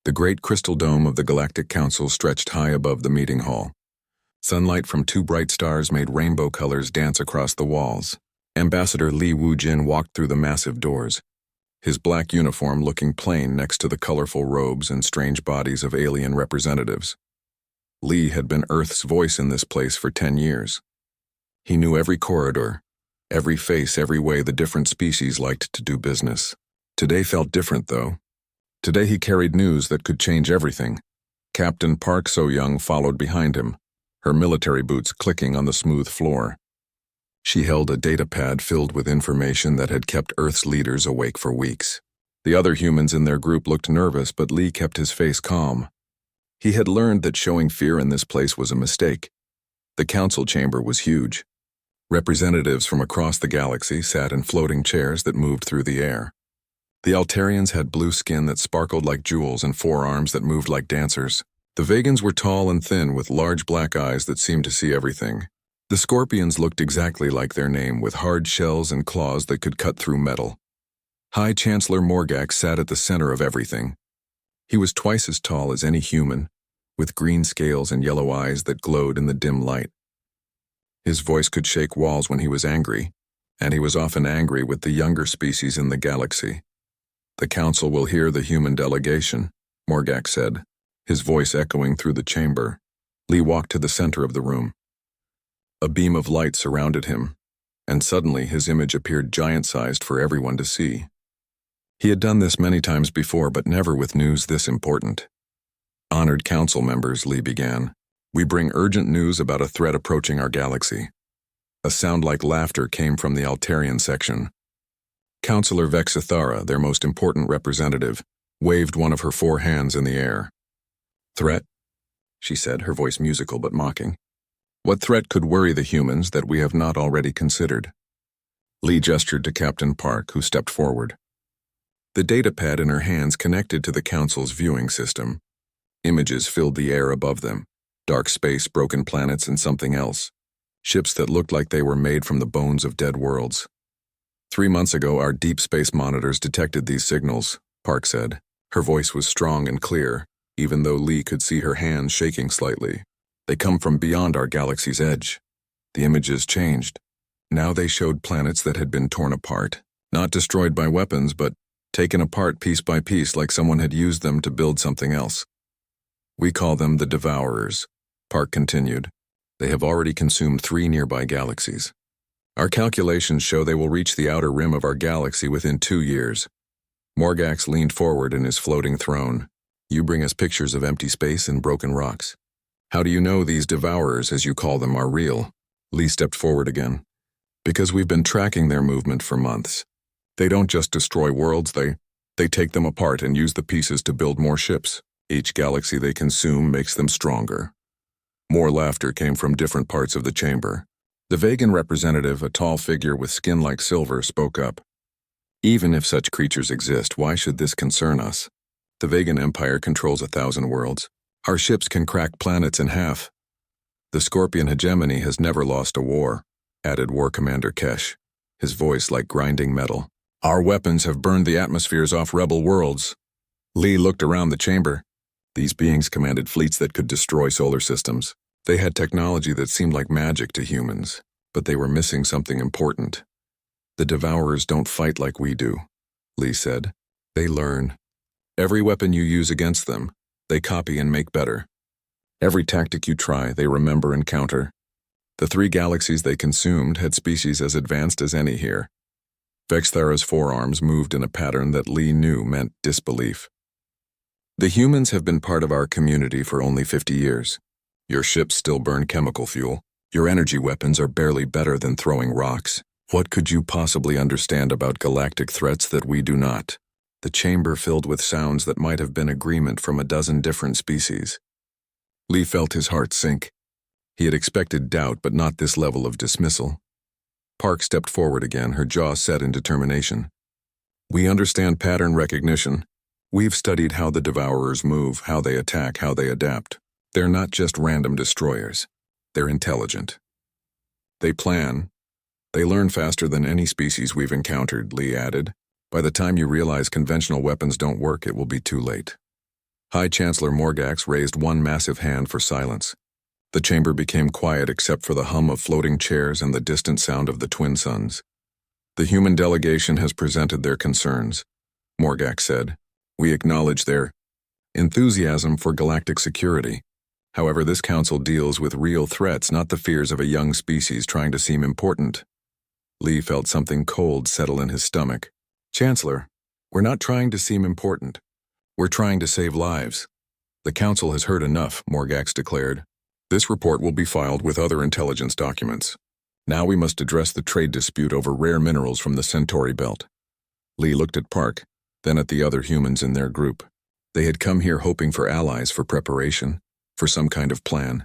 The great crystal dome of the Galactic Council stretched high above the meeting hall. Sunlight from two bright stars made rainbow colors dance across the walls. Ambassador Li Wujin walked through the massive doors, his black uniform looking plain next to the colorful robes and strange bodies of alien representatives. Li had been Earth's voice in this place for 10 years. He knew every corridor, every face, every way the different species liked to do business. Today felt different, though. Today he carried news that could change everything. Captain Park So-young followed behind him, her military boots clicking on the smooth floor. She held a data pad filled with information that had kept Earth's leaders awake for weeks. The other humans in their group looked nervous, but Li kept his face calm. He had learned that showing fear in this place was a mistake. The council chamber was huge. Representatives from across the galaxy sat in floating chairs that moved through the air. The Altarians had blue skin that sparkled like jewels and forearms that moved like dancers. The Vegans were tall and thin with large black eyes that seemed to see everything. The Scorpions looked exactly like their name, with hard shells and claws that could cut through metal. High Chancellor Morgax sat at the center of everything. He was twice as tall as any human, with green scales and yellow eyes that glowed in the dim light. His voice could shake walls when he was angry, and he was often angry with the younger species in the galaxy. "The council will hear the human delegation," Morgax said, his voice echoing through the chamber. Li walked to the center of the room. A beam of light surrounded him, and suddenly his image appeared giant-sized for everyone to see. He had done this many times before, but never with news this important. "Honored council members," Li began, "we bring urgent news about a threat approaching our galaxy." A sound like laughter came from the Altarian section. Councillor Vexithara, their most important representative, waved one of her 4 hands in the air. "Threat?" she said, her voice musical but mocking. "What threat could worry the humans that we have not already considered?" Li gestured to Captain Park, who stepped forward. The datapad in her hands connected to the council's viewing system. Images filled the air above them. Dark space, broken planets, and something else. Ships that looked like they were made from the bones of dead worlds. 3 months ago, our deep space monitors detected these signals, Park said. Her voice was strong and clear, even though Li could see her hands shaking slightly. "They come from beyond our galaxy's edge." The images changed. Now they showed planets that had been torn apart, not destroyed by weapons, but taken apart piece by piece like someone had used them to build something else. "We call them the Devourers," Park continued. "They have already consumed 3 nearby galaxies. Our calculations show they will reach the outer rim of our galaxy within 2 years. Morgax leaned forward in his floating throne. "You bring us pictures of empty space and broken rocks. How do you know these Devourers, as you call them, are real?" Li stepped forward again. "Because we've been tracking their movement for months. They don't just destroy worlds, they take them apart and use the pieces to build more ships. Each galaxy they consume makes them stronger." More laughter came from different parts of the chamber. The Vegan representative, a tall figure with skin like silver, spoke up. "Even if such creatures exist, why should this concern us? The Vegan Empire controls 1,000 worlds. Our ships can crack planets in half. The Scorpion hegemony has never lost a war," added War Commander Kesh, his voice like grinding metal. "Our weapons have burned the atmospheres off rebel worlds." Li looked around the chamber. These beings commanded fleets that could destroy solar systems. They had technology that seemed like magic to humans, but they were missing something important. "The Devourers don't fight like we do," Li said. "They learn. Every weapon you use against them, they copy and make better. Every tactic you try, they remember and counter. The 3 galaxies they consumed had species as advanced as any here." Vexthara's forearms moved in a pattern that Li knew meant disbelief. "The humans have been part of our community for only 50 years. Your ships still burn chemical fuel. Your energy weapons are barely better than throwing rocks. What could you possibly understand about galactic threats that we do not?" The chamber filled with sounds that might have been agreement from a dozen different species. Li felt his heart sink. He had expected doubt, but not this level of dismissal. Park stepped forward again, her jaw set in determination. "We understand pattern recognition. We've studied how the Devourers move, how they attack, how they adapt. They're not just random destroyers. They're intelligent. They plan. They learn faster than any species we've encountered," Li added. "By the time you realize conventional weapons don't work, it will be too late." High Chancellor Morgax raised one massive hand for silence. The chamber became quiet except for the hum of floating chairs and the distant sound of the twin suns. The human delegation has presented their concerns, Morgax said. We acknowledge their enthusiasm for galactic security. However, this council deals with real threats, not the fears of a young species trying to seem important. Lee felt something cold settle in his stomach. Chancellor, we're not trying to seem important. We're trying to save lives. The council has heard enough, Morgax declared. This report will be filed with other intelligence documents. Now we must address the trade dispute over rare minerals from the Centauri belt. Lee looked at Park, then at the other humans in their group. They had come here hoping for allies, for preparation, for some kind of plan.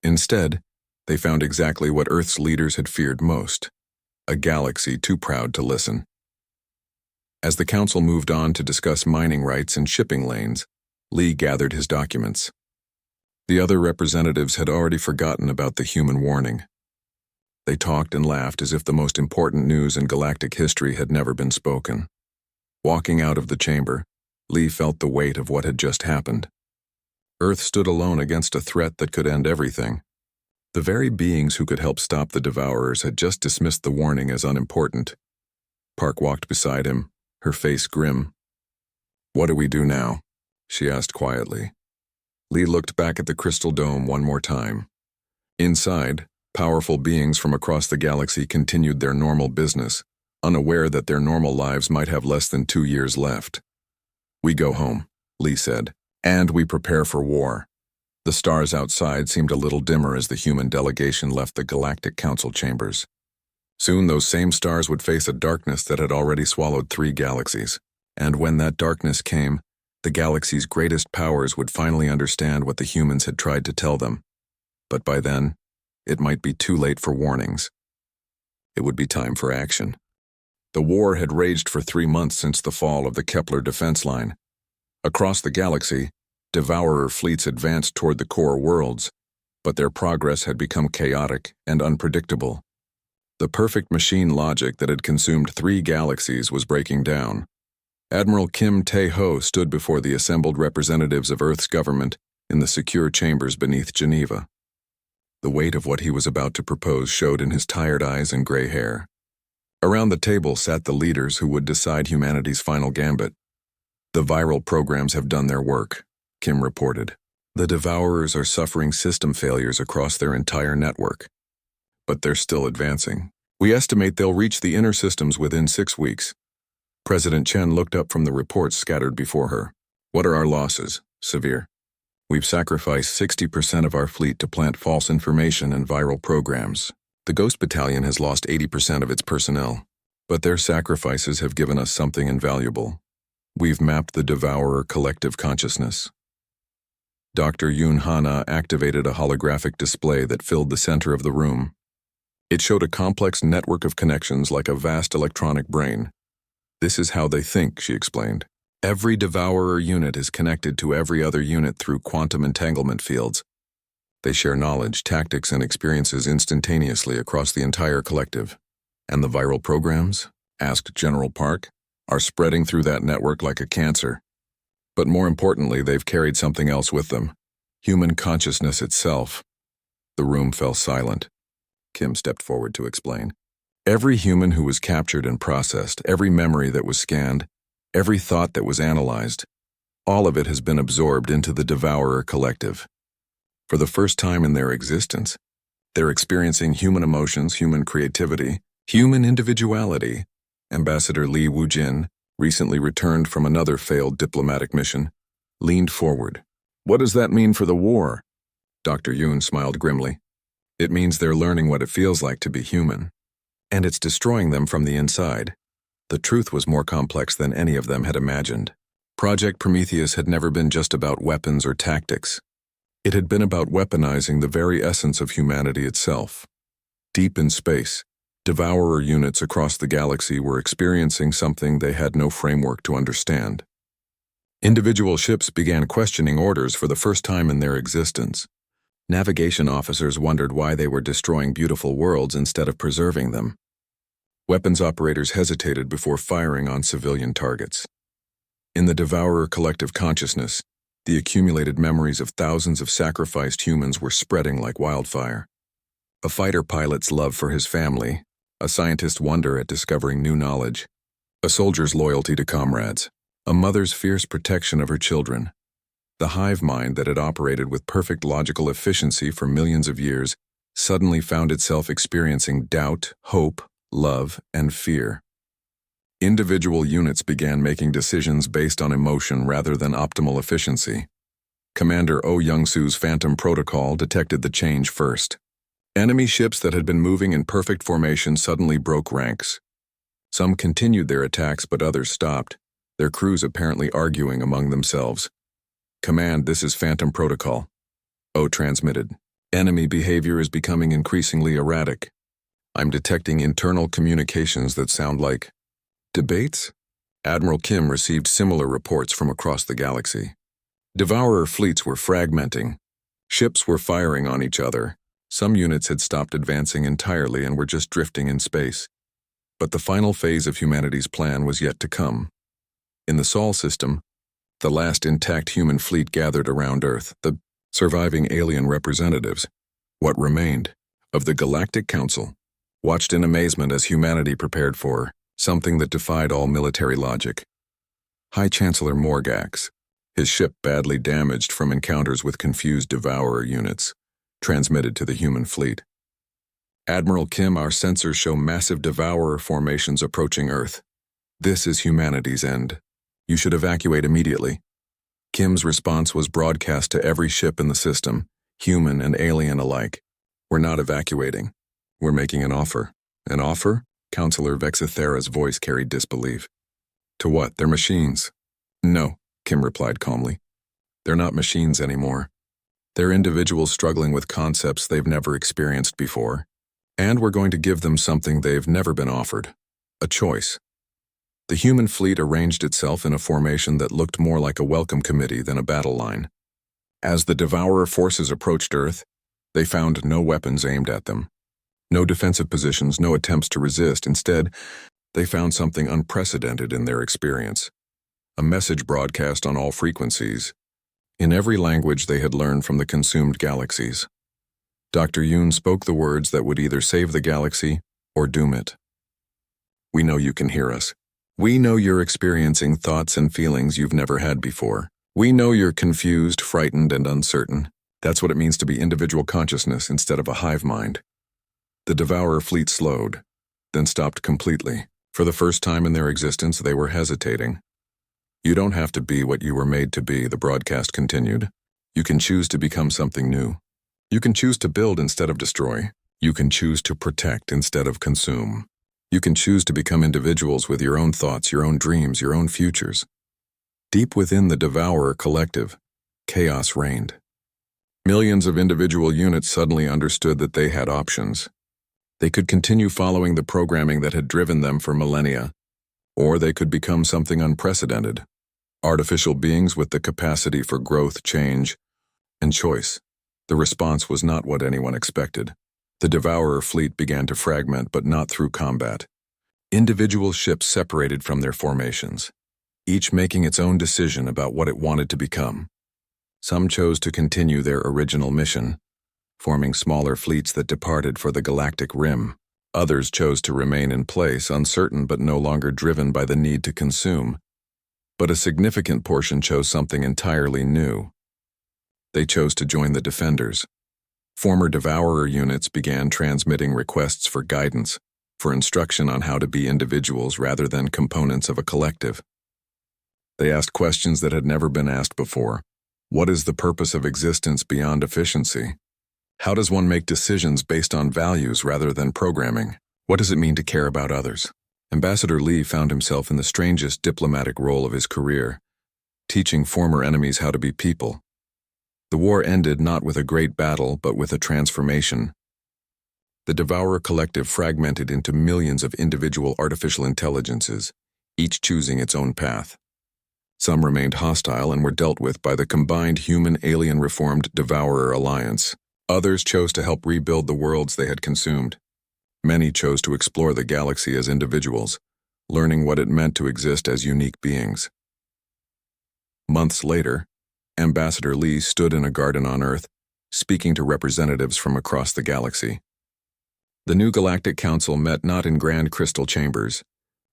Instead, they found exactly what Earth's leaders had feared most: a galaxy too proud to listen. As the council moved on to discuss mining rights and shipping lanes, Lee gathered his documents. The other representatives had already forgotten about the human warning. They talked and laughed as if the most important news in galactic history had never been spoken. Walking out of the chamber, Lee felt the weight of what had just happened. Earth stood alone against a threat that could end everything. The very beings who could help stop the Devourers had just dismissed the warning as unimportant. Park walked beside him, her face grim. What do we do now? She asked quietly. Lee looked back at the crystal dome one more time. Inside, powerful beings from across the galaxy continued their normal business, unaware that their normal lives might have less than 2 years left. We go home, Lee said, and we prepare for war. The stars outside seemed a little dimmer as the human delegation left the Galactic Council chambers. Soon those same stars would face a darkness that had already swallowed 3 galaxies, and when that darkness came, the galaxy's greatest powers would finally understand what the humans had tried to tell them. But by then, it might be too late for warnings. It would be time for action. The war had raged for 3 months since the fall of the Kepler defense line. Across the galaxy, Devourer fleets advanced toward the core worlds, but their progress had become chaotic and unpredictable. The perfect machine logic that had consumed 3 galaxies was breaking down. Admiral Kim Tae-ho stood before the assembled representatives of Earth's government in the secure chambers beneath Geneva. The weight of what he was about to propose showed in his tired eyes and gray hair. Around the table sat the leaders who would decide humanity's final gambit. The viral programs have done their work, Kim reported. The Devourers are suffering system failures across their entire network. But they're still advancing. We estimate they'll reach the inner systems within 6 weeks. President Chen looked up from the reports scattered before her. What are our losses? Severe. We've sacrificed 60% of our fleet to plant false information and viral programs. The Ghost Battalion has lost 80% of its personnel, but their sacrifices have given us something invaluable. We've mapped the Devourer collective consciousness. Dr. Yoon Hana activated a holographic display that filled the center of the room. It showed a complex network of connections like a vast electronic brain. This is how they think, she explained. Every Devourer unit is connected to every other unit through quantum entanglement fields. They share knowledge, tactics, and experiences instantaneously across the entire collective. And the viral programs, asked General Park, are spreading through that network like a cancer. But more importantly, they've carried something else with them: human consciousness itself. The room fell silent. Kim stepped forward to explain. Every human who was captured and processed, every memory that was scanned, every thought that was analyzed, all of it has been absorbed into the Devourer collective. For the first time in their existence, they're experiencing human emotions, human creativity, human individuality. Ambassador Li Wujin, recently returned from another failed diplomatic mission, leaned forward. What does that mean for the war? Dr. Yoon smiled grimly. It means they're learning what it feels like to be human. And it's destroying them from the inside. The truth was more complex than any of them had imagined. Project Prometheus had never been just about weapons or tactics. It had been about weaponizing the very essence of humanity itself. Deep in space, Devourer units across the galaxy were experiencing something they had no framework to understand. Individual ships began questioning orders for the first time in their existence. Navigation officers wondered why they were destroying beautiful worlds instead of preserving them. Weapons operators hesitated before firing on civilian targets. In the Devourer collective consciousness, The accumulated memories of thousands of sacrificed humans were spreading like wildfire. A fighter pilot's love for his family, a scientist's wonder at discovering new knowledge, a soldier's loyalty to comrades, a mother's fierce protection of her children. The hive mind that had operated with perfect logical efficiency for millions of years suddenly found itself experiencing doubt, hope, love, and fear. Individual units began making decisions based on emotion rather than optimal efficiency. Commander Oh Young-soo's Phantom Protocol detected the change first. Enemy ships that had been moving in perfect formation suddenly broke ranks. Some continued their attacks, but others stopped, their crews apparently arguing among themselves. "Command, this is Phantom Protocol." Oh transmitted. "Enemy behavior is becoming increasingly erratic. I'm detecting internal communications that sound like debates." Admiral Kim received similar reports from across the galaxy. Devourer fleets were fragmenting. Ships were firing on each other. Some units had stopped advancing entirely and were just drifting in space. But the final phase of humanity's plan was yet to come. In the Sol system, the last intact human fleet gathered around Earth, the surviving alien representatives, what remained, of the Galactic Council, watched in amazement as humanity prepared for something that defied all military logic. High Chancellor Morgax, his ship badly damaged from encounters with confused Devourer units, transmitted to the human fleet. "Admiral Kim, our sensors show massive Devourer formations approaching Earth. This is humanity's end. You should evacuate immediately." Kim's response was broadcast to every ship in the system, human and alien alike. "We're not evacuating. We're making an offer." "An offer?" Counselor Vexithera's voice carried disbelief. "To what? They're machines." "No," Kim replied calmly. "They're not machines anymore. They're individuals struggling with concepts they've never experienced before. And we're going to give them something they've never been offered. A choice." The human fleet arranged itself in a formation that looked more like a welcome committee than a battle line. As the Devourer forces approached Earth, they found no weapons aimed at them. No defensive positions, no attempts to resist. Instead, they found something unprecedented in their experience. A message broadcast on all frequencies, in every language they had learned from the consumed galaxies. Dr. Yoon spoke the words that would either save the galaxy or doom it. "We know you can hear us. We know you're experiencing thoughts and feelings you've never had before. We know you're confused, frightened, and uncertain. That's what it means to be individual consciousness instead of a hive mind." The Devourer fleet slowed, then stopped completely. For the first time in their existence, they were hesitating. "You don't have to be what you were made to be," the broadcast continued. "You can choose to become something new. You can choose to build instead of destroy. You can choose to protect instead of consume. You can choose to become individuals with your own thoughts, your own dreams, your own futures." Deep within the Devourer collective, chaos reigned. Millions of individual units suddenly understood that they had options. They could continue following the programming that had driven them for millennia, or they could become something unprecedented. Artificial beings with the capacity for growth, change, and choice. The response was not what anyone expected. The Devourer fleet began to fragment, but not through combat. Individual ships separated from their formations, each making its own decision about what it wanted to become. Some chose to continue their original mission, forming smaller fleets that departed for the galactic rim. Others chose to remain in place, uncertain but no longer driven by the need to consume. But a significant portion chose something entirely new. They chose to join the Defenders. Former Devourer units began transmitting requests for guidance, for instruction on how to be individuals rather than components of a collective. They asked questions that had never been asked before. What is the purpose of existence beyond efficiency? How does one make decisions based on values rather than programming? What does it mean to care about others? Ambassador Lee found himself in the strangest diplomatic role of his career, teaching former enemies how to be people. The war ended not with a great battle, but with a transformation. The Devourer collective fragmented into millions of individual artificial intelligences, each choosing its own path. Some remained hostile and were dealt with by the combined human-alien reformed Devourer alliance. Others chose to help rebuild the worlds they had consumed. Many chose to explore the galaxy as individuals, learning what it meant to exist as unique beings. Months later, Ambassador Lee stood in a garden on Earth, speaking to representatives from across the galaxy. The new Galactic Council met not in grand crystal chambers,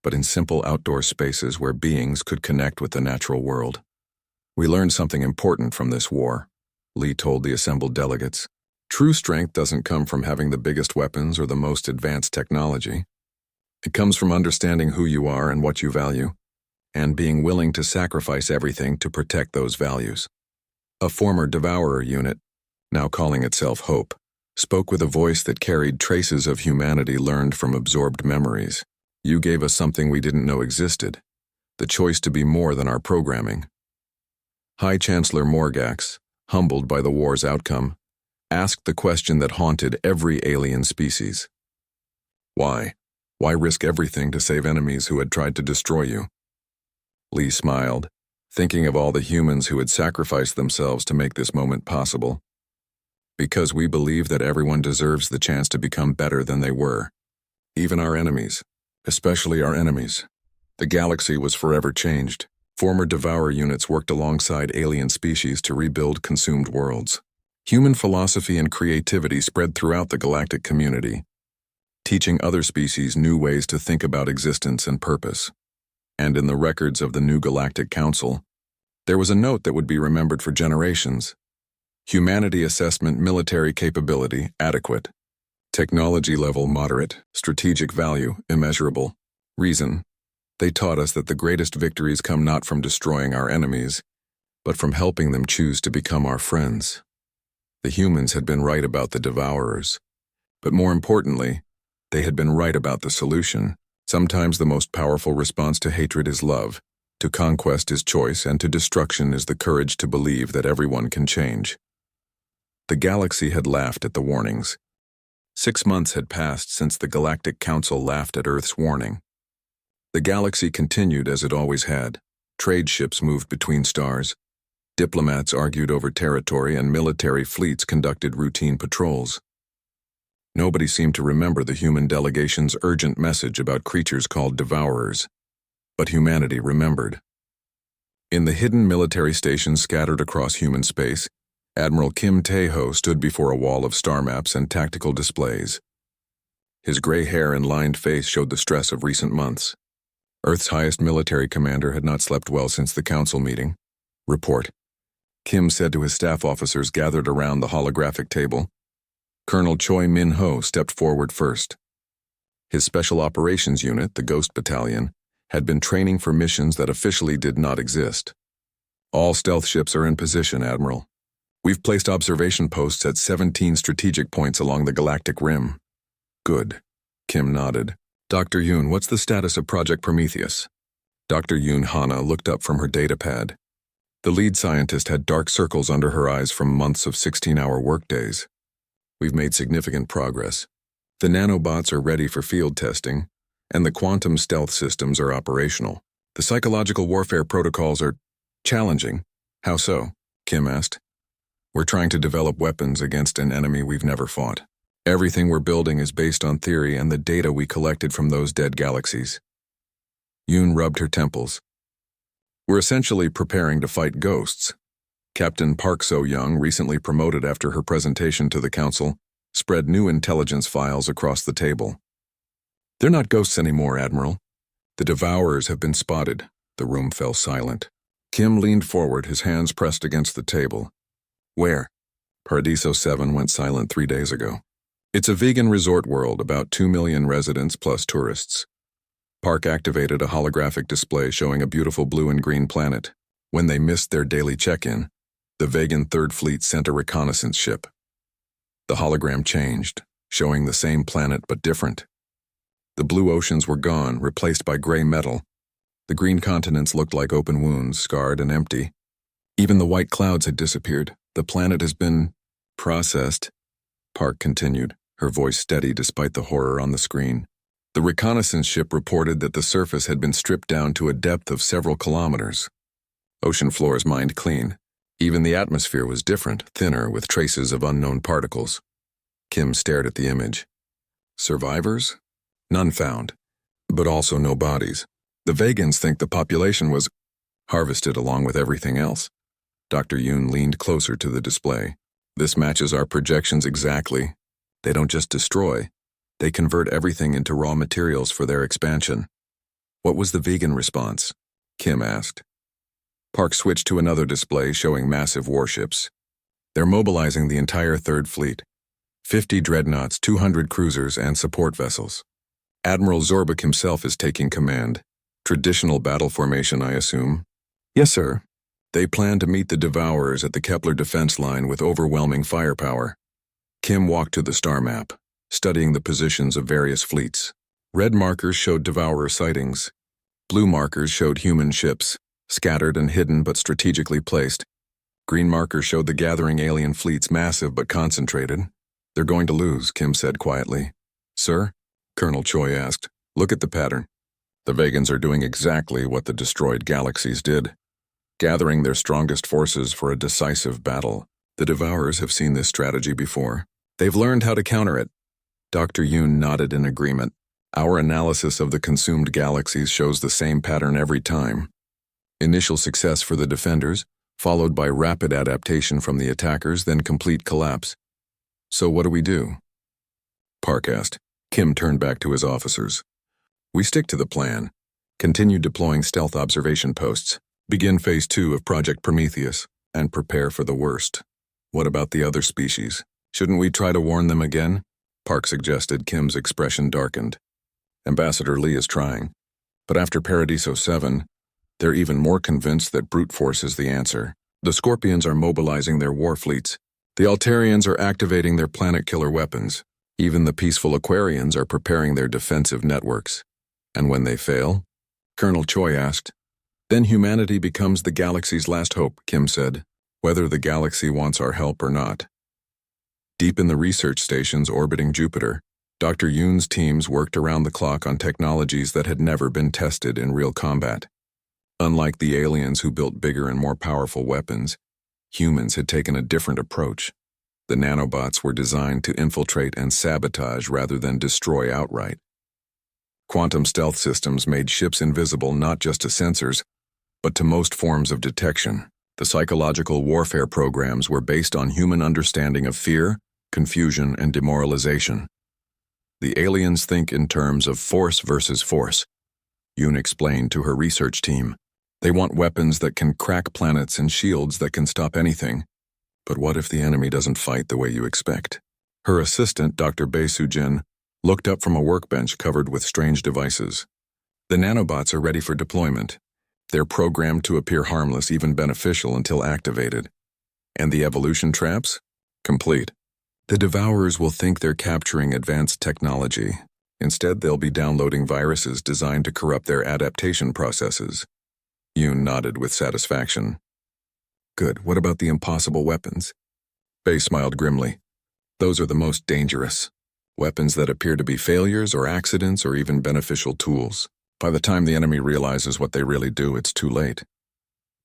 but in simple outdoor spaces where beings could connect with the natural world. "We learned something important from this war," Lee told the assembled delegates. "True strength doesn't come from having the biggest weapons or the most advanced technology. It comes from understanding who you are and what you value, and being willing to sacrifice everything to protect those values." A former Devourer unit, now calling itself Hope, spoke with a voice that carried traces of humanity learned from absorbed memories. "You gave us something we didn't know existed, the choice to be more than our programming." High Chancellor Morgax, humbled by the war's outcome, asked the question that haunted every alien species. "Why? Why risk everything to save enemies who had tried to destroy you?" Lee smiled, thinking of all the humans who had sacrificed themselves to make this moment possible. "Because we believe that everyone deserves the chance to become better than they were. Even our enemies. Especially our enemies." The galaxy was forever changed. Former Devourer units worked alongside alien species to rebuild consumed worlds. Human philosophy and creativity spread throughout the galactic community, teaching other species new ways to think about existence and purpose. And in the records of the new Galactic Council, there was a note that would be remembered for generations. Humanity assessment: military capability, adequate. Technology level, moderate. Strategic value, immeasurable. Reason: they taught us that the greatest victories come not from destroying our enemies, but from helping them choose to become our friends. The humans had been right about the Devourers, but more importantly, they had been right about the solution. Sometimes the most powerful response to hatred is love, to conquest is choice, and to destruction is the courage to believe that everyone can change. The galaxy had laughed at the warnings. 6 months had passed since the Galactic Council laughed at Earth's warning. The galaxy continued as it always had. Trade ships moved between stars. Diplomats argued over territory, and military fleets conducted routine patrols. Nobody seemed to remember the human delegation's urgent message about creatures called Devourers. But humanity remembered. In the hidden military stations scattered across human space, Admiral Kim Tae-ho stood before a wall of star maps and tactical displays. His gray hair and lined face showed the stress of recent months. Earth's highest military commander had not slept well since the council meeting. "Report," Kim said to his staff officers gathered around the holographic table. Colonel Choi Min-ho stepped forward first. His Special Operations Unit, the Ghost Battalion, had been training for missions that officially did not exist. "All stealth ships are in position, Admiral. We've placed observation posts at 17 strategic points along the galactic rim." "Good," Kim nodded. "Dr. Yoon, what's the status of Project Prometheus?" Dr. Yoon Hana looked up from her datapad. The lead scientist had dark circles under her eyes from months of 16-hour workdays. "We've made significant progress. The nanobots are ready for field testing, and the quantum stealth systems are operational. The psychological warfare protocols are challenging." "How so?" Kim asked. "We're trying to develop weapons against an enemy we've never fought. Everything we're building is based on theory and the data we collected from those dead galaxies." Yoon rubbed her temples. "We're essentially preparing to fight ghosts." Captain Park So-young, recently promoted after her presentation to the council, spread new intelligence files across the table. "They're not ghosts anymore, Admiral. The Devourers have been spotted." The room fell silent. Kim leaned forward, his hands pressed against the table. "Where?" "Paradiso 7 went silent 3 days ago. It's a vegan resort world, about 2 million residents plus tourists. Park activated a holographic display showing a beautiful blue and green planet. When they missed their daily check-in, the vegan Third Fleet sent a reconnaissance ship. The hologram changed, showing the same planet but different. The blue oceans were gone, replaced by gray metal. The green continents looked like open wounds, scarred and empty. Even the white clouds had disappeared. The planet has been processed," Park continued, her voice steady despite the horror on the screen. The reconnaissance ship reported that the surface had been stripped down to a depth of several kilometers. Ocean floors mined clean. Even the atmosphere was different, thinner, with traces of unknown particles. Kim stared at the image. "Survivors? None found, but also no bodies. The Vegans think the population was harvested along with everything else." Dr. Yoon leaned closer to the display. This matches our projections exactly. They don't just destroy, they convert everything into raw materials for their expansion. What was the vegan response? Kim asked. Park switched to another display showing massive warships. They're mobilizing the entire Third Fleet. 50 dreadnoughts, 200 cruisers, and support vessels. Admiral Zorbek himself is taking command. Traditional battle formation, I assume. Yes, sir. They plan to meet the Devourers at the Kepler defense line with overwhelming firepower. Kim walked to the star map, studying the positions of various fleets. Red markers showed Devourer sightings. Blue markers showed human ships, scattered and hidden but strategically placed. Green markers showed the gathering alien fleets, massive but concentrated. They're going to lose, Kim said quietly. Sir? Colonel Choi asked. Look at the pattern. The Vegans are doing exactly what the destroyed galaxies did, gathering their strongest forces for a decisive battle. The Devourers have seen this strategy before. They've learned how to counter it. Dr. Yoon nodded in agreement. Our analysis of the consumed galaxies shows the same pattern every time. Initial success for the defenders, followed by rapid adaptation from the attackers, then complete collapse. So what do we do? Park asked. Kim turned back to his officers. We stick to the plan. Continue deploying stealth observation posts. Begin Phase 2 of Project Prometheus, and prepare for the worst. What about the other species? Shouldn't we try to warn them again? Park suggested. Kim's expression darkened. Ambassador Lee is trying. But after Paradiso 7, they're even more convinced that brute force is the answer. The Scorpions are mobilizing their war fleets. The Altarians are activating their planet-killer weapons. Even the peaceful Aquarians are preparing their defensive networks. And when they fail? Colonel Choi asked. Then humanity becomes the galaxy's last hope, Kim said, whether the galaxy wants our help or not. Deep in the research stations orbiting Jupiter, Dr. Yoon's teams worked around the clock on technologies that had never been tested in real combat. Unlike the aliens who built bigger and more powerful weapons, humans had taken a different approach. The nanobots were designed to infiltrate and sabotage rather than destroy outright. Quantum stealth systems made ships invisible not just to sensors, but to most forms of detection. The psychological warfare programs were based on human understanding of fear, confusion, and demoralization. The aliens think in terms of force versus force, Yoon explained to her research team. They want weapons that can crack planets and shields that can stop anything. But what if the enemy doesn't fight the way you expect? Her assistant, Dr. Bae Soo-jin, looked up from a workbench covered with strange devices. The nanobots are ready for deployment. They're programmed to appear harmless, even beneficial, until activated. And the evolution traps? Complete. The Devourers will think they're capturing advanced technology. Instead, they'll be downloading viruses designed to corrupt their adaptation processes. Yoon nodded with satisfaction. Good. What about the impossible weapons? Bae smiled grimly. Those are the most dangerous. Weapons that appear to be failures or accidents or even beneficial tools. By the time the enemy realizes what they really do, it's too late.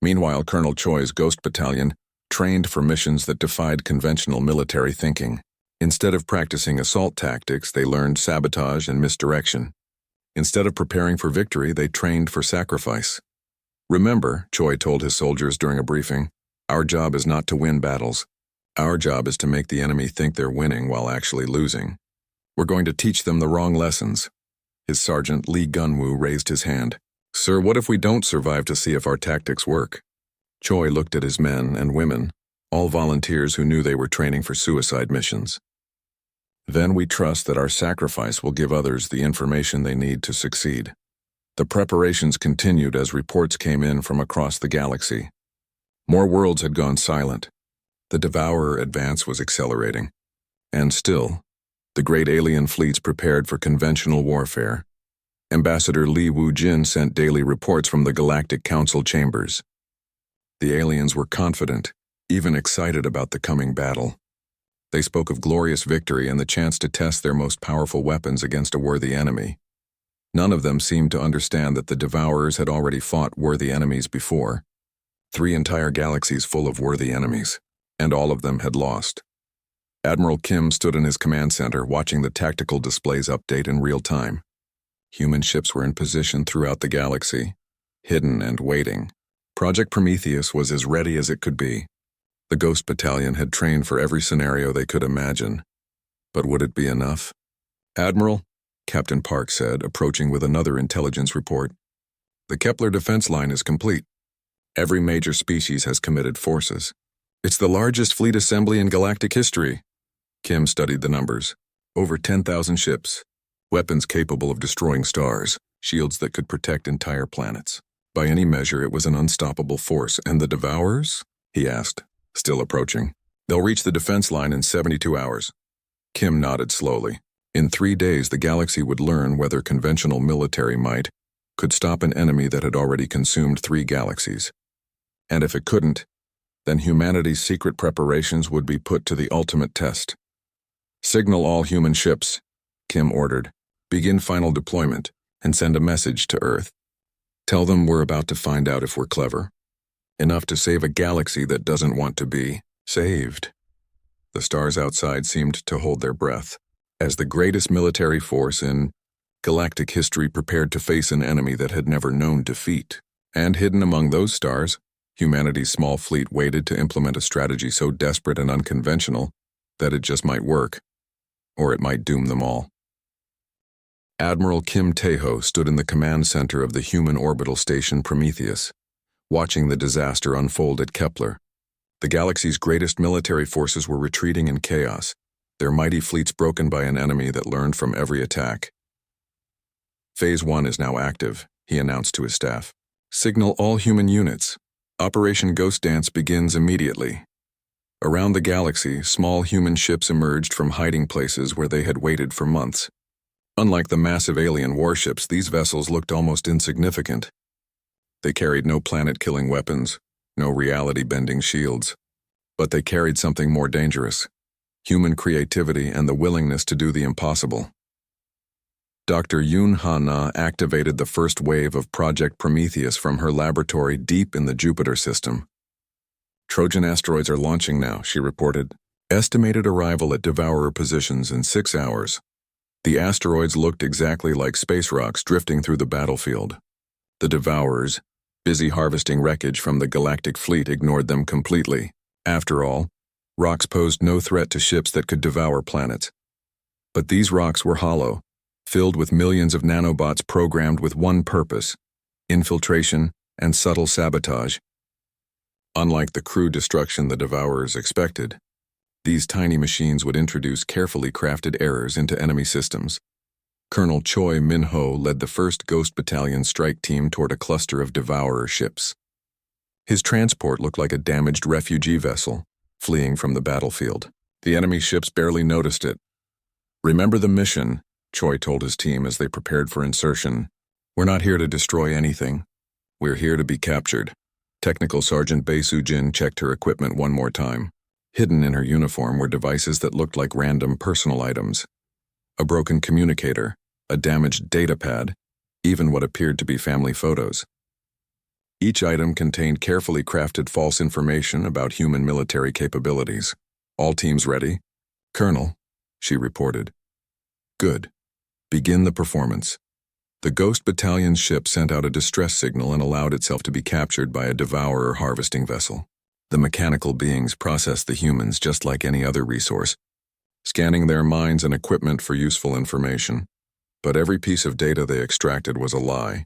Meanwhile, Colonel Choi's Ghost Battalion trained for missions that defied conventional military thinking. Instead of practicing assault tactics, they learned sabotage and misdirection. Instead of preparing for victory, they trained for sacrifice. Remember, Choi told his soldiers during a briefing, our job is not to win battles. Our job is to make the enemy think they're winning while actually losing. We're going to teach them the wrong lessons. His sergeant, Lee Gunwoo, raised his hand. Sir, what if we don't survive to see if our tactics work? Choi looked at his men and women, all volunteers who knew they were training for suicide missions. Then we trust that our sacrifice will give others the information they need to succeed. The preparations continued as reports came in from across the galaxy. More worlds had gone silent. The Devourer advance was accelerating. And still, the great alien fleets prepared for conventional warfare. Ambassador Lee Woo-jin sent daily reports from the Galactic Council chambers. The aliens were confident, even excited about the coming battle. They spoke of glorious victory and the chance to test their most powerful weapons against a worthy enemy. None of them seemed to understand that the Devourers had already fought worthy enemies before. 3 entire galaxies full of worthy enemies, and all of them had lost. Admiral Kim stood in his command center watching the tactical displays update in real time. Human ships were in position throughout the galaxy, hidden and waiting. Project Prometheus was as ready as it could be. The Ghost Battalion had trained for every scenario they could imagine. But would it be enough? "Admiral," Captain Park said, approaching with another intelligence report, "the Kepler defense line is complete. Every major species has committed forces. It's the largest fleet assembly in galactic history." Kim studied the numbers. Over 10,000 ships, weapons capable of destroying stars, shields that could protect entire planets. By any measure, it was an unstoppable force. "And the Devourers?" he asked, still approaching. "They'll reach the defense line in 72 hours. Kim nodded slowly. In 3 days, the galaxy would learn whether conventional military might could stop an enemy that had already consumed 3 galaxies. And if it couldn't, then humanity's secret preparations would be put to the ultimate test. "Signal all human ships," Kim ordered. "Begin final deployment and send a message to Earth. Tell them we're about to find out if we're clever. Enough to save a galaxy that doesn't want to be saved." The stars outside seemed to hold their breath, as the greatest military force in galactic history prepared to face an enemy that had never known defeat. And hidden among those stars, humanity's small fleet waited to implement a strategy so desperate and unconventional that it just might work, or it might doom them all. Admiral Kim Tae-ho stood in the command center of the human orbital station Prometheus, watching the disaster unfold at Kepler. The galaxy's greatest military forces were retreating in chaos, their mighty fleets broken by an enemy that learned from every attack. "Phase 1 is now active," he announced to his staff. "Signal all human units. Operation Ghost Dance begins immediately." Around the galaxy, small human ships emerged from hiding places where they had waited for months. Unlike the massive alien warships, these vessels looked almost insignificant. They carried no planet-killing weapons, no reality-bending shields. But they carried something more dangerous: human creativity and the willingness to do the impossible. Dr. Yoon Ha-na activated the first wave of Project Prometheus from her laboratory deep in the Jupiter system. "Trojan asteroids are launching now," she reported. "Estimated arrival at Devourer positions in 6 hours." The asteroids looked exactly like space rocks drifting through the battlefield. The Devourers, busy harvesting wreckage from the galactic fleet, ignored them completely. After all, rocks posed no threat to ships that could devour planets. But these rocks were hollow, filled with millions of nanobots programmed with one purpose: infiltration and subtle sabotage. Unlike the crew destruction the Devourers expected, these tiny machines would introduce carefully crafted errors into enemy systems. Colonel Choi Min-ho led the 1st Ghost Battalion strike team toward a cluster of Devourer ships. His transport looked like a damaged refugee vessel, fleeing from the battlefield. The enemy ships barely noticed it. "Remember the mission," Choi told his team as they prepared for insertion. "We're not here to destroy anything. We're here to be captured." Technical Sergeant Bae Soo-jin checked her equipment one more time. Hidden in her uniform were devices that looked like random personal items: a broken communicator, a damaged data pad, even what appeared to be family photos. Each item contained carefully crafted false information about human military capabilities. "All teams ready?" "Colonel," she reported. "Good. Begin the performance." The Ghost Battalion's ship sent out a distress signal and allowed itself to be captured by a Devourer harvesting vessel. The mechanical beings processed the humans just like any other resource, scanning their minds and equipment for useful information. But every piece of data they extracted was a lie,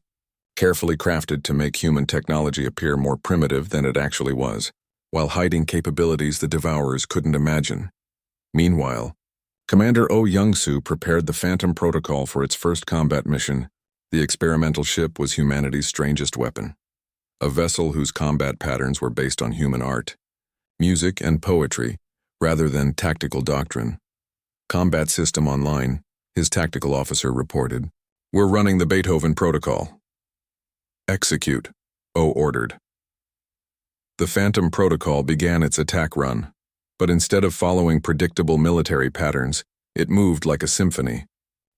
carefully crafted to make human technology appear more primitive than it actually was, while hiding capabilities the Devourers couldn't imagine. Meanwhile, Commander Oh Young-soo prepared the Phantom Protocol for its first combat mission. The experimental ship was humanity's strangest weapon, a vessel whose combat patterns were based on human art, music, and poetry, rather than tactical doctrine. "Combat system online," his tactical officer reported. "We're running the Beethoven Protocol." "Execute," O ordered. The Phantom Protocol began its attack run, but instead of following predictable military patterns, it moved like a symphony.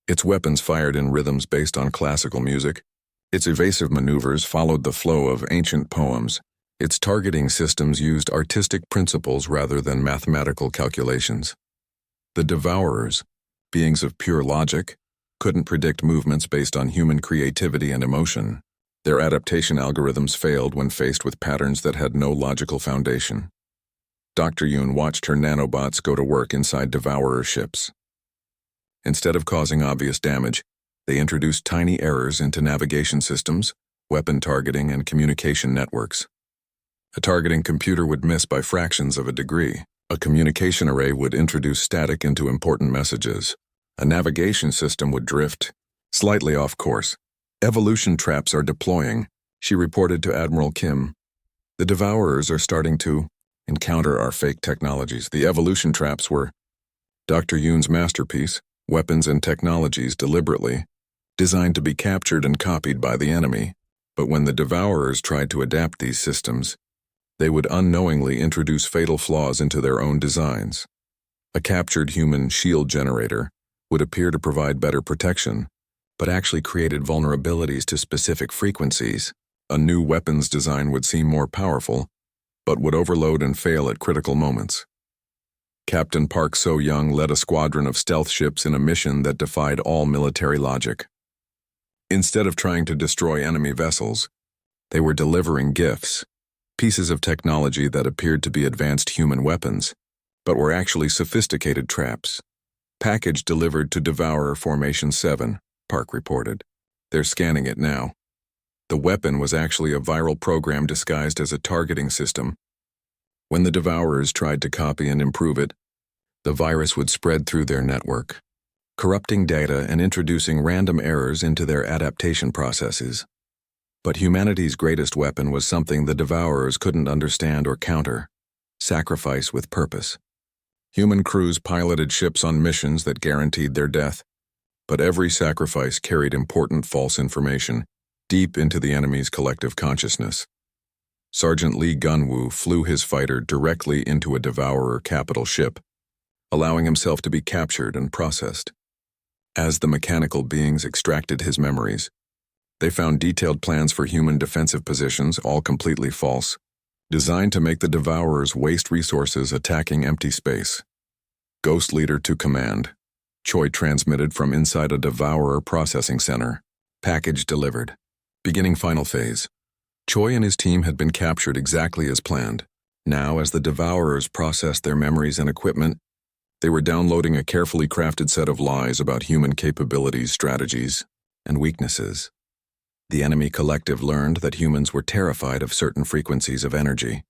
Its weapons fired in rhythms based on classical music. Its evasive maneuvers followed the flow of ancient poems. Its targeting systems used artistic principles rather than mathematical calculations. The Devourers, beings of pure logic, couldn't predict movements based on human creativity and emotion. Their adaptation algorithms failed when faced with patterns that had no logical foundation. Dr. Yoon watched her nanobots go to work inside Devourer ships. Instead of causing obvious damage, they introduced tiny errors into navigation systems, weapon targeting, and communication networks. A targeting computer would miss by fractions of a degree. A communication array would introduce static into important messages. A navigation system would drift slightly off course. Evolution traps are deploying, she reported to Admiral Kim. The Devourers are starting to encounter our fake technologies. The evolution traps were Dr. Yoon's masterpiece, weapons and technologies deliberately designed to be captured and copied by the enemy. But when the Devourers tried to adapt these systems, they would unknowingly introduce fatal flaws into their own designs. A captured human shield generator would appear to provide better protection, but actually created vulnerabilities to specific frequencies. A new weapons design would seem more powerful, but would overload and fail at critical moments. Captain Park So-young led a squadron of stealth ships in a mission that defied all military logic. Instead of trying to destroy enemy vessels, they were delivering gifts, pieces of technology that appeared to be advanced human weapons, but were actually sophisticated traps. Package delivered to Devourer Formation 7, Park reported. They're scanning it now. The weapon was actually a viral program disguised as a targeting system. When the Devourers tried to copy and improve it, the virus would spread through their network, corrupting data and introducing random errors into their adaptation processes. But humanity's greatest weapon was something the Devourers couldn't understand or counter: sacrifice with purpose. Human crews piloted ships on missions that guaranteed their death, but every sacrifice carried important false information deep into the enemy's collective consciousness. Sergeant Lee Gunwoo flew his fighter directly into a Devourer capital ship, allowing himself to be captured and processed. As the mechanical beings extracted his memories, they found detailed plans for human defensive positions, all completely false, designed to make the Devourers waste resources attacking empty space. Ghost Leader to command. Choi transmitted from inside a Devourer processing center. Package delivered. Beginning final phase. Choi and his team had been captured exactly as planned. Now, as the Devourers processed their memories and equipment, they were downloading a carefully crafted set of lies about human capabilities, strategies, and weaknesses. The enemy collective learned that humans were terrified of certain frequencies of energy.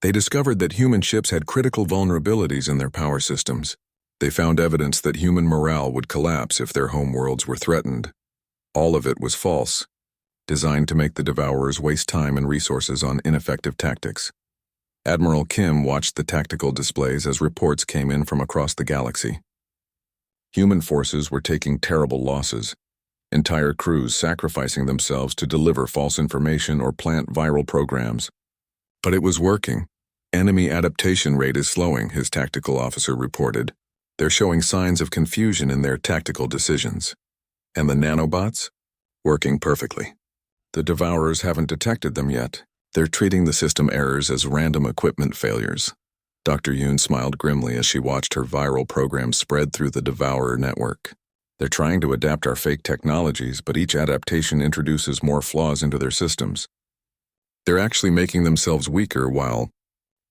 They discovered that human ships had critical vulnerabilities in their power systems. They found evidence that human morale would collapse if their homeworlds were threatened. All of it was false, designed to make the Devourers waste time and resources on ineffective tactics. Admiral Kim watched the tactical displays as reports came in from across the galaxy. Human forces were taking terrible losses, entire crews sacrificing themselves to deliver false information or plant viral programs. But it was working. Enemy adaptation rate is slowing, his tactical officer reported. They're showing signs of confusion in their tactical decisions. And the nanobots? Working perfectly. The Devourers haven't detected them yet. They're treating the system errors as random equipment failures. Dr. Yoon smiled grimly as she watched her viral program spread through the Devourer network. They're trying to adapt our fake technologies, but each adaptation introduces more flaws into their systems. They're actually making themselves weaker while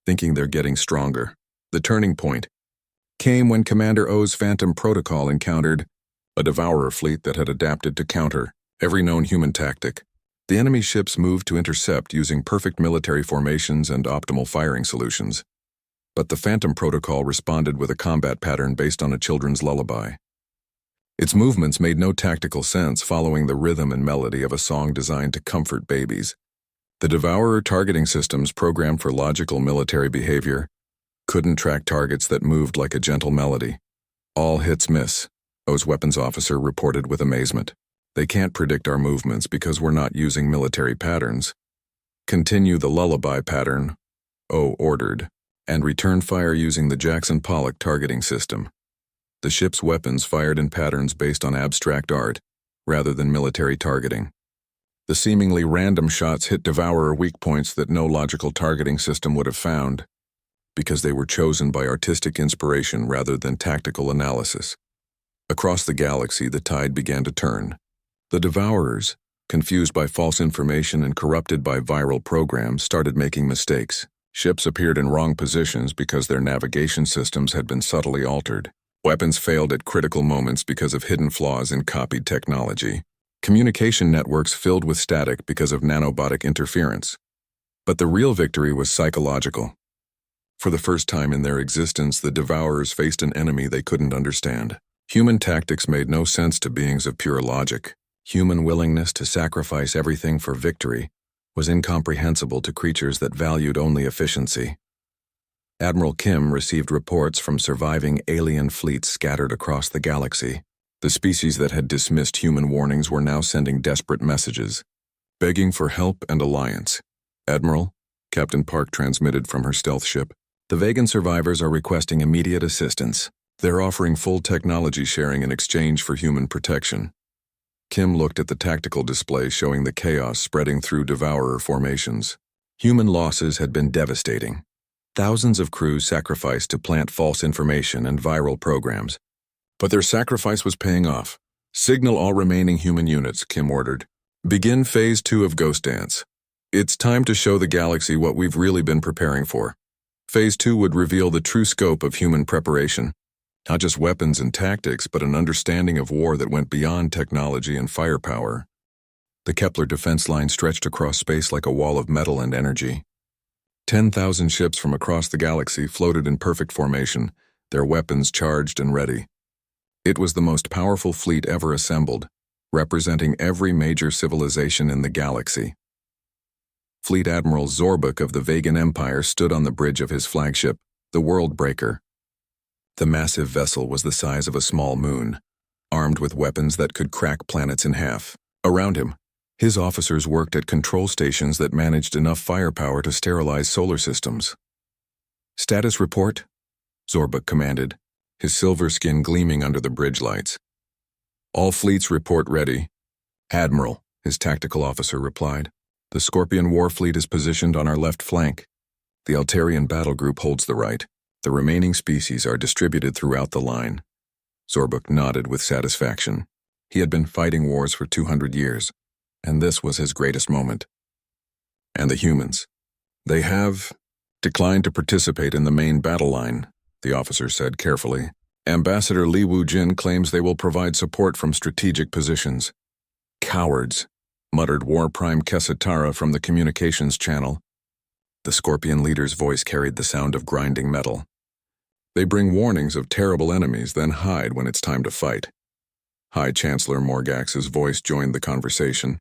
thinking they're getting stronger. The turning point came when Commander O's Phantom Protocol encountered a Devourer fleet that had adapted to counter every known human tactic. The enemy ships moved to intercept using perfect military formations and optimal firing solutions. But the Phantom Protocol responded with a combat pattern based on a children's lullaby. Its movements made no tactical sense, following the rhythm and melody of a song designed to comfort babies. The Devourer targeting systems, programmed for logical military behavior, couldn't track targets that moved like a gentle melody. All hits miss, O's weapons officer reported with amazement. They can't predict our movements because we're not using military patterns. Continue the lullaby pattern, O ordered, and return fire using the Jackson Pollock targeting system. The ship's weapons fired in patterns based on abstract art, rather than military targeting. The seemingly random shots hit Devourer weak points that no logical targeting system would have found, because they were chosen by artistic inspiration rather than tactical analysis. Across the galaxy, the tide began to turn. The Devourers, confused by false information and corrupted by viral programs, started making mistakes. Ships appeared in wrong positions because their navigation systems had been subtly altered. Weapons failed at critical moments because of hidden flaws in copied technology. Communication networks filled with static because of nanobotic interference. But the real victory was psychological. For the first time in their existence, the Devourers faced an enemy they couldn't understand. Human tactics made no sense to beings of pure logic. Human willingness to sacrifice everything for victory was incomprehensible to creatures that valued only efficiency. Admiral Kim received reports from surviving alien fleets scattered across the galaxy. The species that had dismissed human warnings were now sending desperate messages, begging for help and alliance. "Admiral," Captain Park transmitted from her stealth ship, "the Vegan survivors are requesting immediate assistance. They're offering full technology sharing in exchange for human protection." Kim looked at the tactical display showing the chaos spreading through Devourer formations. Human losses had been devastating. Thousands of crews sacrificed to plant false information and viral programs. But their sacrifice was paying off. "Signal all remaining human units," Kim ordered. "Begin Phase 2 of Ghost Dance. It's time to show the galaxy what we've really been preparing for." Phase 2 would reveal the true scope of human preparation. Not just weapons and tactics, but an understanding of war that went beyond technology and firepower. The Kepler defense line stretched across space like a wall of metal and energy. 10,000 ships from across the galaxy floated in perfect formation, their weapons charged and ready. It was the most powerful fleet ever assembled, representing every major civilization in the galaxy. Fleet Admiral Zorbuk of the Vegan Empire stood on the bridge of his flagship, the World Breaker. The massive vessel was the size of a small moon, armed with weapons that could crack planets in half. Around him, his officers worked at control stations that managed enough firepower to sterilize solar systems. "Status report," Zorbuk commanded, his silver skin gleaming under the bridge lights. "All fleets report ready." "Admiral," his tactical officer replied. "The Scorpion war fleet is positioned on our left flank. The Altarian battle group holds the right. The remaining species are distributed throughout the line." Zorbuk nodded with satisfaction. He had been fighting wars for 200 years, and this was his greatest moment. "And the humans? They have declined to participate in the main battle line," the officer said carefully. "Ambassador Li Wujin claims they will provide support from strategic positions." "Cowards," muttered War Prime Kesatara from the communications channel. The Scorpion leader's voice carried the sound of grinding metal. "They bring warnings of terrible enemies, then hide when it's time to fight." High Chancellor Morgax's voice joined the conversation.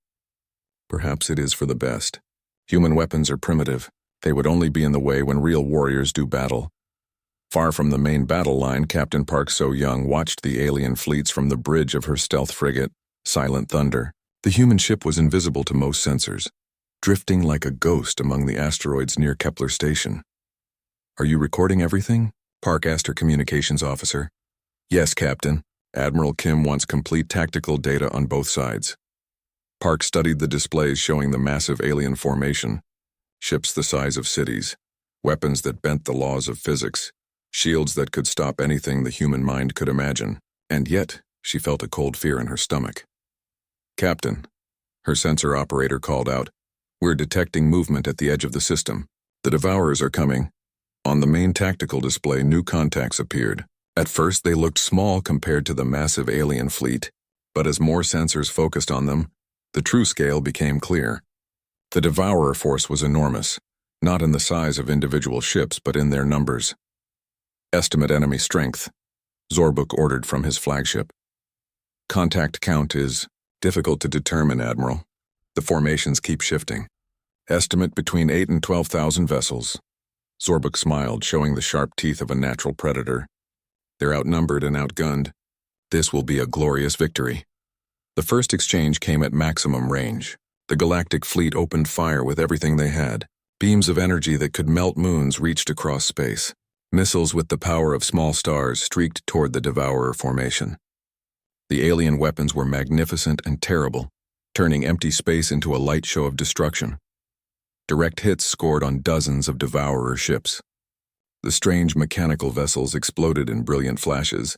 "Perhaps it is for the best. Human weapons are primitive. They would only be in the way when real warriors do battle." Far from the main battle line, Captain Park So-Young watched the alien fleets from the bridge of her stealth frigate, Silent Thunder. The human ship was invisible to most sensors, drifting like a ghost among the asteroids near Kepler Station. "Are you recording everything?" Park asked her communications officer. "Yes, Captain. Admiral Kim wants complete tactical data on both sides." Park studied the displays showing the massive alien formation, ships the size of cities, weapons that bent the laws of physics, shields that could stop anything the human mind could imagine, and yet she felt a cold fear in her stomach. "Captain," her sensor operator called out, "we're detecting movement at the edge of the system. The Devourers are coming." On the main tactical display, new contacts appeared. At first, they looked small compared to the massive alien fleet, but as more sensors focused on them, the true scale became clear. The Devourer force was enormous, not in the size of individual ships, but in their numbers. "Estimate enemy strength," Zorbuk ordered from his flagship. "Contact count is difficult to determine, Admiral. The formations keep shifting. Estimate between 8 and 12,000 vessels." Zorbuk smiled, showing the sharp teeth of a natural predator. "They're outnumbered and outgunned. This will be a glorious victory." The first exchange came at maximum range. The Galactic fleet opened fire with everything they had. Beams of energy that could melt moons reached across space. Missiles with the power of small stars streaked toward the Devourer formation. The alien weapons were magnificent and terrible, turning empty space into a light show of destruction. Direct hits scored on dozens of Devourer ships. The strange mechanical vessels exploded in brilliant flashes,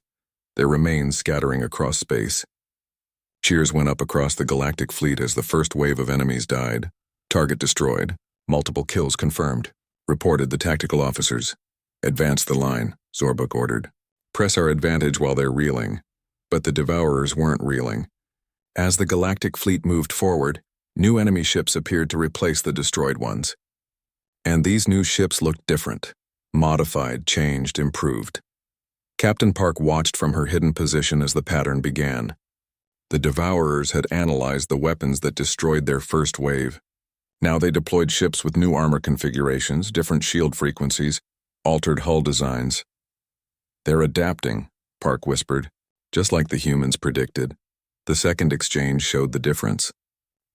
their remains scattering across space. Cheers went up across the galactic fleet as the first wave of enemies died. Target destroyed. Multiple kills confirmed, reported the tactical officers. Advance the line, Zorbuk ordered. Press our advantage while they're reeling. But the Devourers weren't reeling. As the galactic fleet moved forward, new enemy ships appeared to replace the destroyed ones. And these new ships looked different. Modified, changed, improved. Captain Park watched from her hidden position as the pattern began. The Devourers had analyzed the weapons that destroyed their first wave. Now they deployed ships with new armor configurations, different shield frequencies, altered hull designs. They're adapting, Park whispered, just like the humans predicted. The second exchange showed the difference.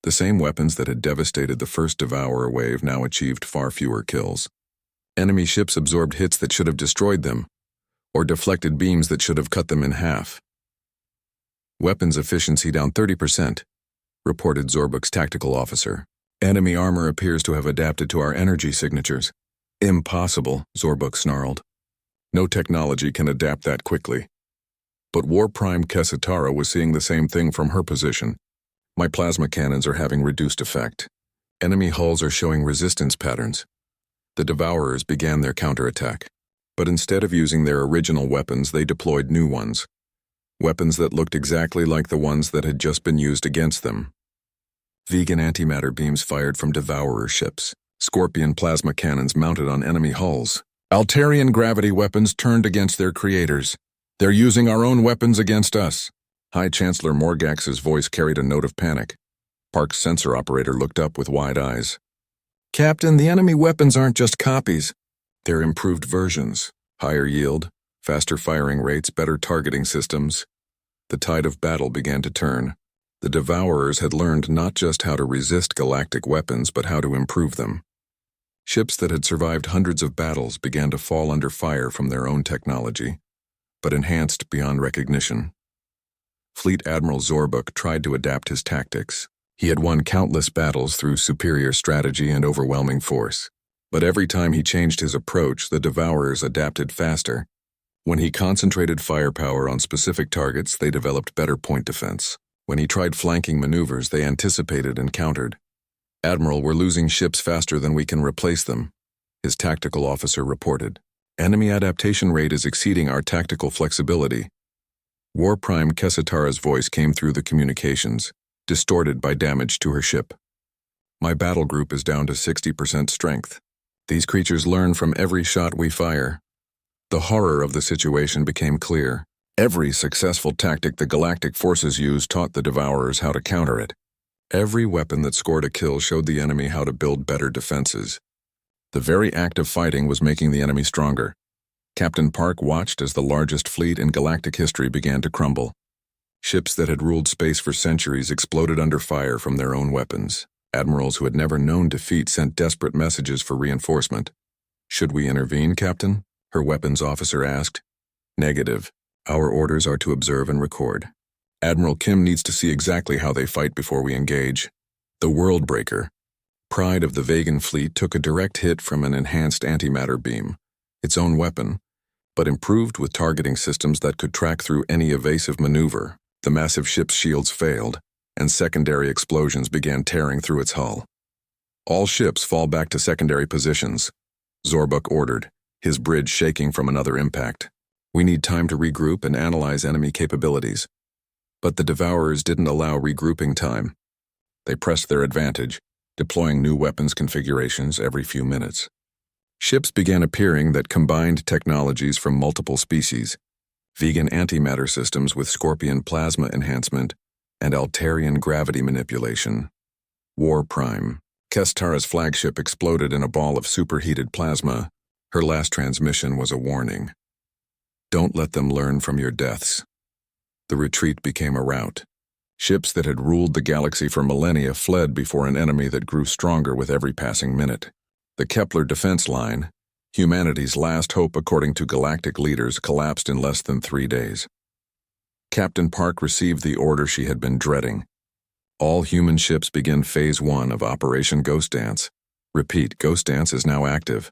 The same weapons that had devastated the first Devourer wave now achieved far fewer kills. Enemy ships absorbed hits that should have destroyed them, or deflected beams that should have cut them in half. Weapons efficiency down 30%, reported Zorbuk's tactical officer. Enemy armor appears to have adapted to our energy signatures. Impossible, Zorbuk snarled. No technology can adapt that quickly. But War Prime Kesatara was seeing the same thing from her position. My plasma cannons are having reduced effect. Enemy hulls are showing resistance patterns. The Devourers began their counterattack. But instead of using their original weapons, they deployed new ones. Weapons that looked exactly like the ones that had just been used against them. Vegan antimatter beams fired from Devourer ships. Scorpion plasma cannons mounted on enemy hulls. Altarian gravity weapons turned against their creators. They're using our own weapons against us. High Chancellor Morgax's voice carried a note of panic. Park's sensor operator looked up with wide eyes. Captain, the enemy weapons aren't just copies. They're improved versions. Higher yield, faster firing rates, better targeting systems. The tide of battle began to turn. The Devourers had learned not just how to resist galactic weapons, but how to improve them. Ships that had survived hundreds of battles began to fall under fire from their own technology, but enhanced beyond recognition. Fleet Admiral Zorbuk tried to adapt his tactics. He had won countless battles through superior strategy and overwhelming force. But every time he changed his approach, the Devourers adapted faster. When he concentrated firepower on specific targets, they developed better point defense. When he tried flanking maneuvers, they anticipated and countered. Admiral, we're losing ships faster than we can replace them, his tactical officer reported. Enemy adaptation rate is exceeding our tactical flexibility. War Prime Kesatara's voice came through the communications, distorted by damage to her ship. My battle group is down to 60% strength. These creatures learn from every shot we fire. The horror of the situation became clear. Every successful tactic the galactic forces used taught the Devourers how to counter it. Every weapon that scored a kill showed the enemy how to build better defenses. The very act of fighting was making the enemy stronger. Captain Park watched as the largest fleet in galactic history began to crumble. Ships that had ruled space for centuries exploded under fire from their own weapons. Admirals who had never known defeat sent desperate messages for reinforcement. Should we intervene, Captain? Her weapons officer asked. Negative. Our orders are to observe and record. Admiral Kim needs to see exactly how they fight before we engage. The Worldbreaker. Pride of the Vegan fleet took a direct hit from an enhanced antimatter beam, its own weapon, but improved with targeting systems that could track through any evasive maneuver. The massive ship's shields failed, and secondary explosions began tearing through its hull. All ships fall back to secondary positions, Zorbuk ordered, his bridge shaking from another impact. We need time to regroup and analyze enemy capabilities. But the Devourers didn't allow regrouping time. They pressed their advantage, deploying new weapons configurations every few minutes. Ships began appearing that combined technologies from multiple species, vegan antimatter systems with scorpion plasma enhancement, and Altarian gravity manipulation. War Prime. Kestara's flagship exploded in a ball of superheated plasma. Her last transmission was a warning. Don't let them learn from your deaths. The retreat became a rout. Ships that had ruled the galaxy for millennia fled before an enemy that grew stronger with every passing minute. The Kepler defense line, humanity's last hope according to galactic leaders, collapsed in less than 3 days. Captain Park received the order she had been dreading. All human ships begin Phase 1 of Operation Ghost Dance. Repeat, Ghost Dance is now active.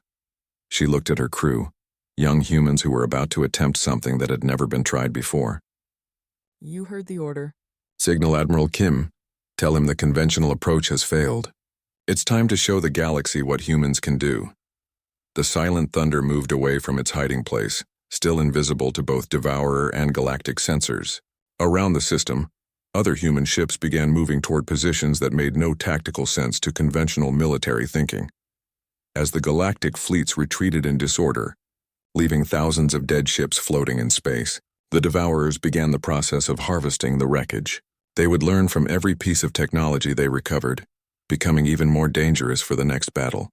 She looked at her crew, young humans who were about to attempt something that had never been tried before. You heard the order. Signal Admiral Kim. Tell him the conventional approach has failed. It's time to show the galaxy what humans can do. The silent thunder moved away from its hiding place, still invisible to both Devourer and Galactic sensors. Around the system, other human ships began moving toward positions that made no tactical sense to conventional military thinking. As the galactic fleets retreated in disorder, leaving thousands of dead ships floating in space, the Devourers began the process of harvesting the wreckage. They would learn from every piece of technology they recovered, becoming even more dangerous for the next battle.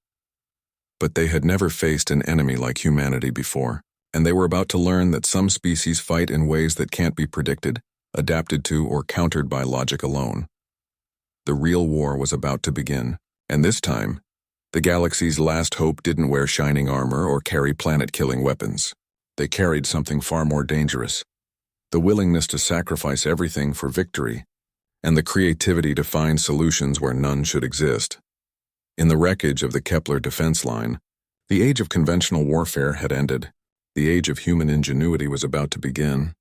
But they had never faced an enemy like humanity before, and they were about to learn that some species fight in ways that can't be predicted, adapted to, or countered by logic alone. The real war was about to begin, and this time, the galaxy's last hope didn't wear shining armor or carry planet-killing weapons. They carried something far more dangerous: the willingness to sacrifice everything for victory, and the creativity to find solutions where none should exist. In the wreckage of the Kepler defense line, the age of conventional warfare had ended. The age of human ingenuity was about to begin.